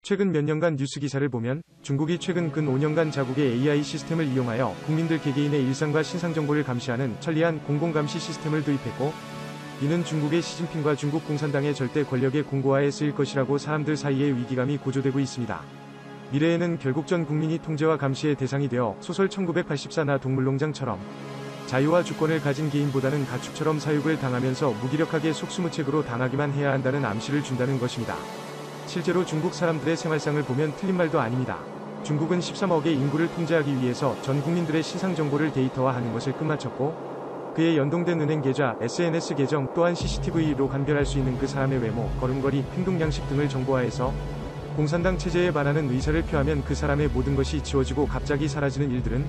최근 몇 년간 뉴스 기사를 보면 중국이 최근 근 5년간 자국의 AI 시스템을 이용하여 국민들 개개인의 일상과 신상 정보를 감시하는 천리안 공공감시 시스템을 도입했고, 이는 중국의 시진핑과 중국 공산당의 절대 권력의 공고화에 쓰일 것이라고 사람들 사이에 위기감이 고조되고 있습니다. 미래에는 결국 전 국민이 통제와 감시의 대상이 되어 소설 1984 나 동물농장처럼 자유와 주권을 가진 개인보다는 가축처럼 사육을 당하면서 무기력하게 속수무책으로 당하기만 해야 한다는 암시를 준다는 것입니다. 실제로 중국 사람들의 생활상을 보면 틀린 말도 아닙니다. 중국은 13억의 인구를 통제하기 위해서 전 국민들의 신상 정보를 데이터화하는 것을 끝마쳤고, 그에 연동된 은행 계좌, SNS 계정 또한 CCTV로 감별할 수 있는 그 사람의 외모, 걸음걸이, 행동 양식 등을 정보화해서 공산당 체제에 반하는 의사를 표하면 그 사람의 모든 것이 지워지고 갑자기 사라지는 일들은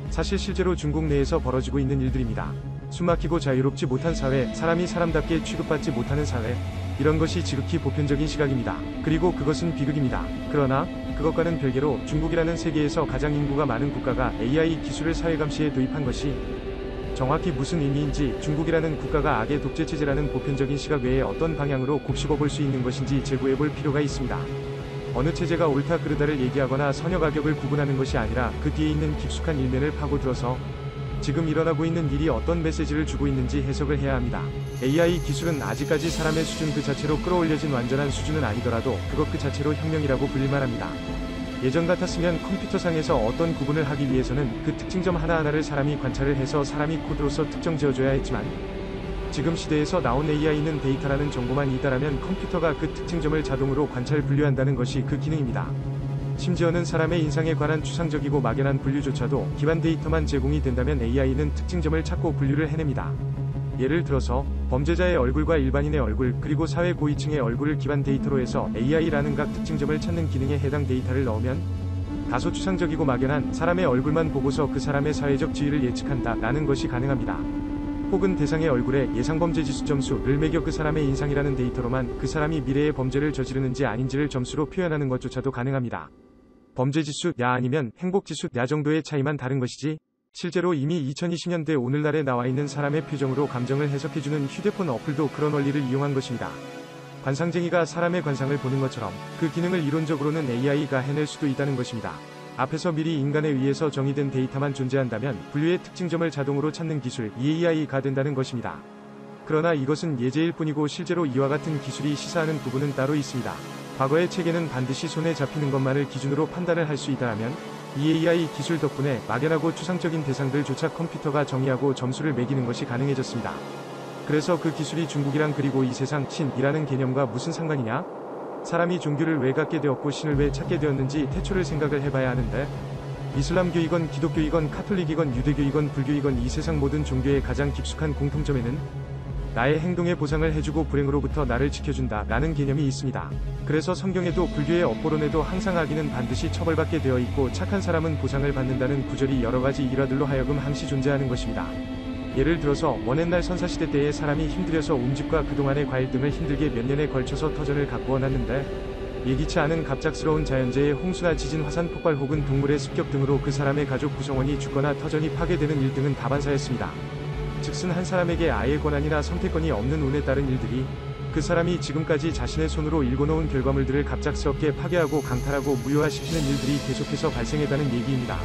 사실 실제로 중국 내에서 벌어지고 있는 일들입니다. 숨막히고 자유롭지 못한 사회, 사람이 사람답게 취급받지 못하는 사회, 이런 것이 지극히 보편적인 시각입니다. 그리고 그것은 비극입니다. 그러나 그것과는 별개로 중국이라는 세계에서 가장 인구가 많은 국가가 AI 기술을 사회감시에 도입한 것이 정확히 무슨 의미인지, 중국이라는 국가가 악의 독재체제라는 보편적인 시각 외에 어떤 방향으로 곱씹어 볼 수 있는 것인지 재고해 볼 필요가 있습니다. 어느 체제가 옳다 그르다를 얘기하거나 선역 악역을 구분하는 것이 아니라 그 뒤에 있는 깊숙한 일면을 파고들어서 지금 일어나고 있는 일이 어떤 메시지를 주고 있는지 해석을 해야 합니다. AI 기술은 아직까지 사람의 수준 그 자체로 끌어올려진 완전한 수준은 아니더라도 그것 그 자체로 혁명이라고 불릴만 합니다. 예전 같았으면 컴퓨터상에서 어떤 구분을 하기 위해서는 그 특징점 하나하나를 사람이 관찰을 해서 사람이 코드로서 특정 지어줘야 했지만, 지금 시대에서 나온 AI는 데이터라는 정보만 있다라면 컴퓨터가 그 특징점을 자동으로 관찰 분류한다는 것이 그 기능입니다. 심지어는 사람의 인상에 관한 추상적이고 막연한 분류조차도 기반 데이터만 제공이 된다면 AI는 특징점을 찾고 분류를 해냅니다. 예를 들어서 범죄자의 얼굴과 일반인의 얼굴, 그리고 사회 고위층의 얼굴을 기반 데이터로 해서 AI라는 각 특징점을 찾는 기능에 해당 데이터를 넣으면 다소 추상적이고 막연한 사람의 얼굴만 보고서 그 사람의 사회적 지위를 예측한다 라는 것이 가능합니다. 혹은 대상의 얼굴에 예상범죄지수 점수를 매겨 그 사람의 인상이라는 데이터로만 그 사람이 미래의 범죄를 저지르는지 아닌지를 점수로 표현하는 것조차도 가능합니다. 범죄지수 야 아니면 행복지수 야 정도의 차이만 다른 것이지, 실제로 이미 2020년대 오늘날에 나와 있는 사람의 표정으로 감정을 해석해주는 휴대폰 어플도 그런 원리를 이용한 것입니다. 관상쟁이가 사람의 관상을 보는 것처럼 그 기능을 이론적으로는 AI가 해낼 수도 있다는 것입니다. 앞에서 미리 인간에 의해서 정의된 데이터만 존재한다면 분류의 특징점을 자동으로 찾는 기술, AI가 된다는 것입니다. 그러나 이것은 예제일 뿐이고 실제로 이와 같은 기술이 시사하는 부분은 따로 있습니다. 과거의 체계는 반드시 손에 잡히는 것만을 기준으로 판단을 할 수 있다면, 이 AI 기술 덕분에 막연하고 추상적인 대상들조차 컴퓨터가 정의하고 점수를 매기는 것이 가능해졌습니다. 그래서 그 기술이 중국이랑 그리고 이 세상, 신이라는 개념과 무슨 상관이냐? 사람이 종교를 왜 갖게 되었고 신을 왜 찾게 되었는지 태초를 생각을 해봐야 하는데, 이슬람교이건 기독교이건 카톨릭이건 유대교이건 불교이건 이 세상 모든 종교의 가장 깊숙한 공통점에는 나의 행동에 보상을 해주고 불행으로부터 나를 지켜준다 라는 개념이 있습니다. 그래서 성경에도 불교의 업보론에도 항상 악인은 반드시 처벌받게 되어 있고 착한 사람은 보상을 받는다는 구절이 여러가지 일화들로 하여금 항시 존재하는 것입니다. 예를 들어서 원옛날 선사시대 때에 사람이 힘들여서 움집과 그동안의 과일 등을 힘들게 몇 년에 걸쳐서 터전을 가꾸어 놨는데, 예기치 않은 갑작스러운 자연재해, 홍수나 지진, 화산 폭발 혹은 동물의 습격 등으로 그 사람의 가족 구성원이 죽거나 터전이 파괴되는 일 등은 다반사였습니다. 즉슨 한 사람에게 아예 권한이나 선택권이 없는 운에 따른 일들이 그 사람이 지금까지 자신의 손으로 일궈놓은 결과물들을 갑작스럽게 파괴하고 강탈하고 무효화시키는 일들이 계속해서 발생했다는 얘기입니다.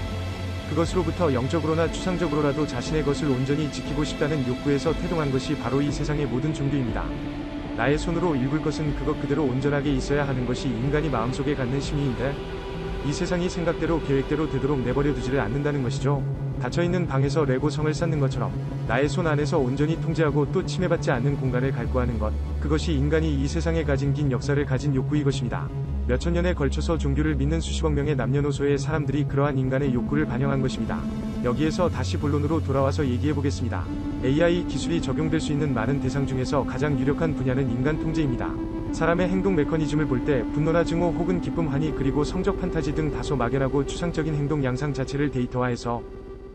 그것으로부터 영적으로나 추상적으로라도 자신의 것을 온전히 지키고 싶다는 욕구에서 태동한 것이 바로 이 세상의 모든 종교입니다. 나의 손으로 일굴 것은 그것 그대로 온전하게 있어야 하는 것이 인간이 마음속에 갖는 심리인데, 이 세상이 생각대로 계획대로 되도록 내버려 두지를 않는다는 것이죠. 닫혀있는 방에서 레고 성을 쌓는 것처럼 나의 손 안에서 온전히 통제하고 또 침해받지 않는 공간을 갈구하는 것, 그것이 인간이 이 세상에 가진 긴 역사를 가진 욕구이 것입니다. 몇천 년에 걸쳐서 종교를 믿는 수십억 명의 남녀노소의 사람들이 그러한 인간의 욕구를 반영한 것입니다. 여기에서 다시 본론으로 돌아와서 얘기해보겠습니다. AI 기술이 적용될 수 있는 많은 대상 중에서 가장 유력한 분야는 인간 통제입니다. 사람의 행동 메커니즘을 볼 때 분노나 증오 혹은 기쁨, 환희, 그리고 성적 판타지 등 다소 막연하고 추상적인 행동 양상 자체를 데이터화해서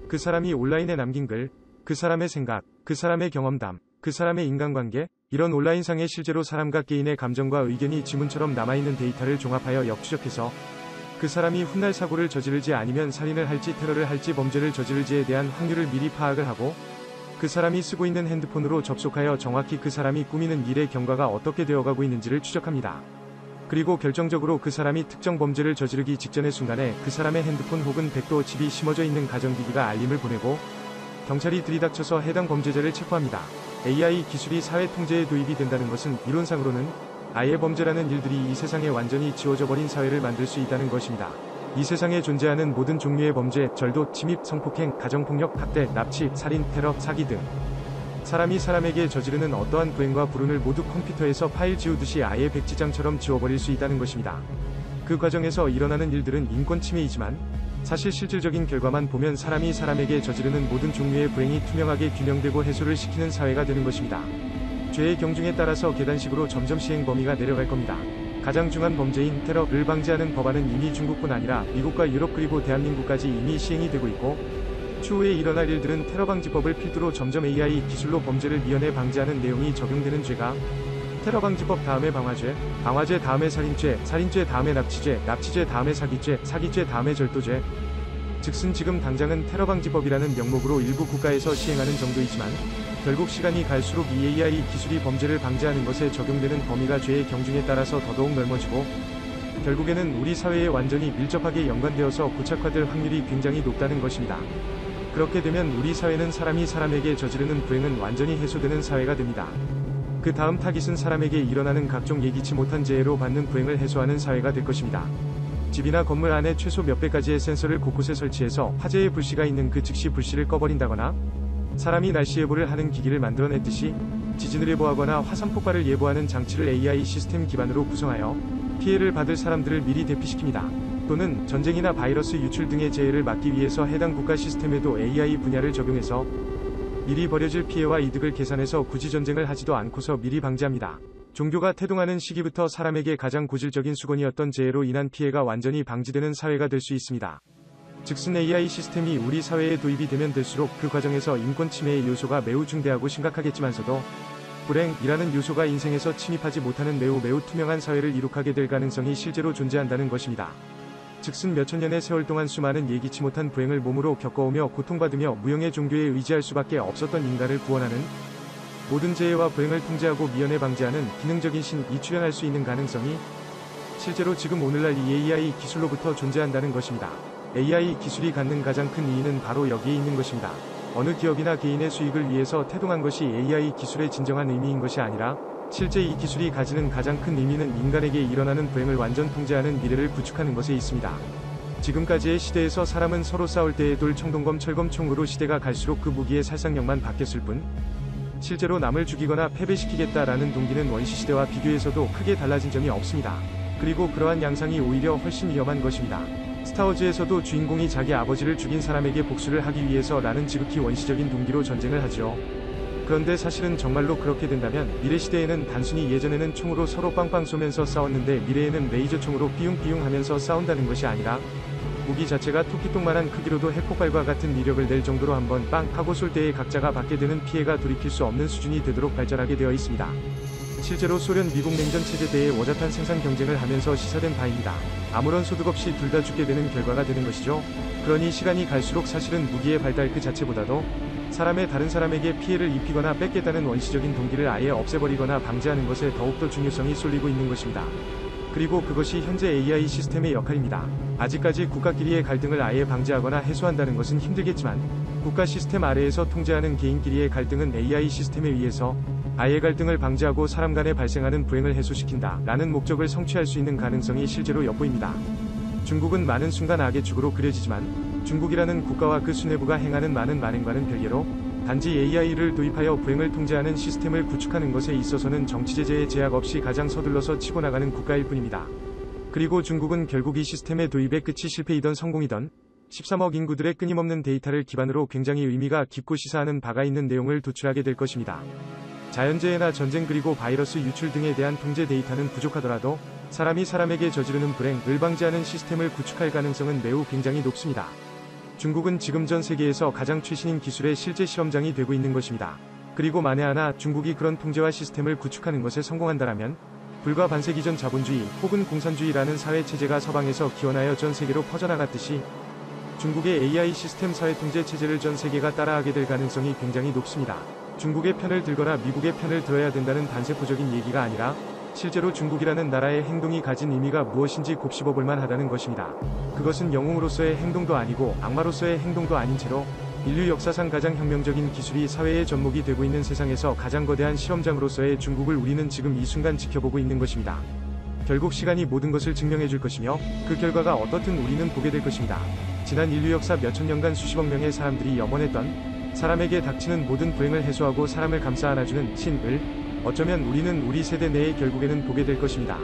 그 사람이 온라인에 남긴 글, 그 사람의 생각, 그 사람의 경험담, 그 사람의 인간관계, 이런 온라인상의 실제로 사람과 개인의 감정과 의견이 지문처럼 남아있는 데이터를 종합하여 역추적해서 그 사람이 훗날 사고를 저지를지 아니면 살인을 할지 테러를 할지 범죄를 저지를지에 대한 확률을 미리 파악을 하고, 그 사람이 쓰고 있는 핸드폰으로 접속하여 정확히 그 사람이 꾸미는 일의 경과가 어떻게 되어가고 있는지를 추적합니다. 그리고 결정적으로 그 사람이 특정 범죄를 저지르기 직전의 순간에 그 사람의 핸드폰 혹은 백도 칩이 심어져 있는 가정기기가 알림을 보내고 경찰이 들이닥쳐서 해당 범죄자를 체포합니다. AI 기술이 사회 통제에 도입이 된다는 것은 이론상으로는 아예 범죄라는 일들이 이 세상에 완전히 지워져 버린 사회를 만들 수 있다는 것입니다. 이 세상에 존재하는 모든 종류의 범죄, 절도, 침입, 성폭행, 가정폭력, 학대, 납치, 살인, 테러, 사기 등 사람이 사람에게 저지르는 어떠한 불행과 불운을 모두 컴퓨터에서 파일 지우듯이 아예 백지장처럼 지워버릴 수 있다는 것입니다. 그 과정에서 일어나는 일들은 인권 침해이지만 사실 실질적인 결과만 보면 사람이 사람에게 저지르는 모든 종류의 불행이 투명하게 규명되고 해소를 시키는 사회가 되는 것입니다. 죄의 경중에 따라서 계단식으로 점점 시행 범위가 내려갈 겁니다. 가장 중한 범죄인 테러를 방지하는 법안은 이미 중국뿐 아니라 미국과 유럽 그리고 대한민국까지 이미 시행이 되고 있고 추후에 일어날 일들은 테러방지법을 필두로 점점 AI 기술로 범죄를 미연에 방지하는 내용이 적용되는 죄가 테러방지법 다음에 방화죄, 방화죄 다음에 살인죄, 살인죄 다음에 납치죄, 납치죄 다음에 사기죄, 사기죄 다음에 절도죄. 즉슨 지금 당장은 테러방지법이라는 명목으로 일부 국가에서 시행하는 정도이지만 결국 시간이 갈수록 이 AI 기술이 범죄를 방지하는 것에 적용되는 범위가 죄의 경중에 따라서 더더욱 넓어지고 결국에는 우리 사회에 완전히 밀접하게 연관되어서 고착화될 확률이 굉장히 높다는 것입니다. 그렇게 되면 우리 사회는 사람이 사람에게 저지르는 불행은 완전히 해소되는 사회가 됩니다. 그 다음 타깃은 사람에게 일어나는 각종 예기치 못한 재해로 받는 불행을 해소하는 사회가 될 것입니다. 집이나 건물 안에 최소 몇백 가지의 센서를 곳곳에 설치해서 화재의 불씨가 있는 그 즉시 불씨를 꺼버린다거나 사람이 날씨 예보를 하는 기기를 만들어냈듯이 지진을 예보하거나 화산 폭발을 예보하는 장치를 AI 시스템 기반으로 구성하여 피해를 받을 사람들을 미리 대피시킵니다. 또는 전쟁이나 바이러스 유출 등의 재해를 막기 위해서 해당 국가 시스템에도 AI 분야를 적용해서 미리 벌어질 피해와 이득을 계산해서 굳이 전쟁을 하지도 않고서 미리 방지합니다. 종교가 태동하는 시기부터 사람에게 가장 고질적인 수건이었던 재해로 인한 피해가 완전히 방지되는 사회가 될 수 있습니다. 즉슨 AI 시스템이 우리 사회에 도입이 되면 될수록 그 과정에서 인권 침해의 요소가 매우 중대하고 심각하겠지만서도 불행이라는 요소가 인생에서 침입하지 못하는 매우 투명한 사회를 이룩하게 될 가능성이 실제로 존재한다는 것입니다. 즉슨 몇천 년의 세월 동안 수많은 예기치 못한 불행을 몸으로 겪어오며 고통받으며 무형의 종교에 의지할 수밖에 없었던 인간을 구원하는 모든 재해와 불행을 통제하고 미연에 방지하는 기능적인 신이 출현할 수 있는 가능성이 실제로 지금 오늘날 이 AI 기술로부터 존재한다는 것입니다. AI 기술이 갖는 가장 큰 이의는 바로 여기에 있는 것입니다. 어느 기업이나 개인의 수익을 위해서 태동한 것이 AI 기술의 진정한 의미인 것이 아니라 실제 이 기술이 가지는 가장 큰 의미는 인간에게 일어나는 불행을 완전 통제하는 미래를 구축하는 것에 있습니다. 지금까지의 시대에서 사람은 서로 싸울 때의 돌, 청동검, 철검, 총으로 시대가 갈수록 그 무기의 살상력만 바뀌었을 뿐 실제로 남을 죽이거나 패배시키겠다라는 동기는 원시시대와 비교해서도 크게 달라진 점이 없습니다. 그리고 그러한 양상이 오히려 훨씬 위험한 것입니다. 스타워즈에서도 주인공이 자기 아버지를 죽인 사람에게 복수를 하기 위해서라는 지극히 원시적인 동기로 전쟁을 하죠. 그런데 사실은 정말로 그렇게 된다면 미래 시대에는 단순히 예전에는 총으로 서로 빵빵 쏘면서 싸웠는데 미래에는 레이저총으로 삐용삐용 하면서 싸운다는 것이 아니라 무기 자체가 토끼똥만한 크기로도 핵폭발과 같은 위력을 낼 정도로 한번 빵 하고 쏠 때에 각자가 받게 되는 피해가 돌이킬 수 없는 수준이 되도록 발전하게 되어 있습니다. 실제로 소련 미국 냉전 체제 내에 워젓한 생산 경쟁을 하면서 시사된 바입니다. 아무런 소득 없이 둘 다 죽게 되는 결과가 되는 것이죠. 그러니 시간이 갈수록 사실은 무기의 발달 그 자체보다도 사람의 다른 사람에게 피해를 입히거나 뺏겠다는 원시적인 동기를 아예 없애버리거나 방지하는 것에 더욱더 중요성이 쏠리고 있는 것입니다. 그리고 그것이 현재 AI 시스템의 역할입니다. 아직까지 국가끼리의 갈등을 아예 방지하거나 해소한다는 것은 힘들겠지만 국가 시스템 아래에서 통제하는 개인끼리의 갈등은 AI 시스템에 의해서 아예 갈등을 방지하고 사람 간에 발생하는 불행을 해소시킨다 라는 목적을 성취할 수 있는 가능성이 실제로 엿보입니다. 중국은 많은 순간 악의 축으로 그려지지만 중국이라는 국가와 그 수뇌부가 행하는 많은 만행과는 별개로 단지 AI를 도입하여 불행을 통제하는 시스템을 구축하는 것에 있어서는 정치제재의 제약 없이 가장 서둘러서 치고 나가는 국가일 뿐입니다. 그리고 중국은 결국 이 시스템의 도입의 끝이 실패이던 성공이던 13억 인구들의 끊임없는 데이터를 기반으로 굉장히 의미가 깊고 시사하는 바가 있는 내용을 도출하게 될 것입니다. 자연재해나 전쟁 그리고 바이러스 유출 등에 대한 통제 데이터는 부족하더라도 사람이 사람에게 저지르는 불행을 방지하는 시스템을 구축할 가능성은 매우 굉장히 높습니다. 중국은 지금 전 세계에서 가장 최신인 기술의 실제 실험장이 되고 있는 것입니다. 그리고 만에 하나 중국이 그런 통제와 시스템을 구축하는 것에 성공한다라면 불과 반세기 전 자본주의 혹은 공산주의라는 사회체제가 서방에서 기원하여 전 세계로 퍼져나갔듯이 중국의 AI 시스템 사회통제 체제를 전 세계가 따라하게 될 가능성이 굉장히 높습니다. 중국의 편을 들거나 미국의 편을 들어야 된다는 단세포적인 얘기가 아니라 실제로 중국이 그런 통제와 시스템을 구축하는 것에 성공한다라면 불과 반세기 전 자본주의 혹은 공산주의라는 사회체제가 서방에서 기원하여 전 세계로 퍼져나갔듯이 중국의 AI 시스템 사회통제 체제를 전 세계가 따라하게 될 가능성이 굉장히 높습니다. 실제로 중국이라는 나라의 행동이 가진 의미가 무엇인지 곱씹어볼만 하다는 것입니다. 그것은 영웅으로서의 행동도 아니고 악마로서의 행동도 아닌 채로 인류 역사상 가장 혁명적인 기술이 사회의 접목이 되고 있는 세상에서 가장 거대한 실험장으로서의 중국을 우리는 지금 이 순간 지켜보고 있는 것입니다. 결국 시간이 모든 것을 증명해 줄 것이며 그 결과가 어떻든 우리는 보게 될 것입니다. 지난 인류 역사 몇천 년간 수십억 명의 사람들이 염원했던 사람에게 닥치는 모든 불행을 해소하고 사람을 감싸 안아주는 신을 어쩌면 우리는 우리 세대 내에 결국에는 보게 될 것입니다.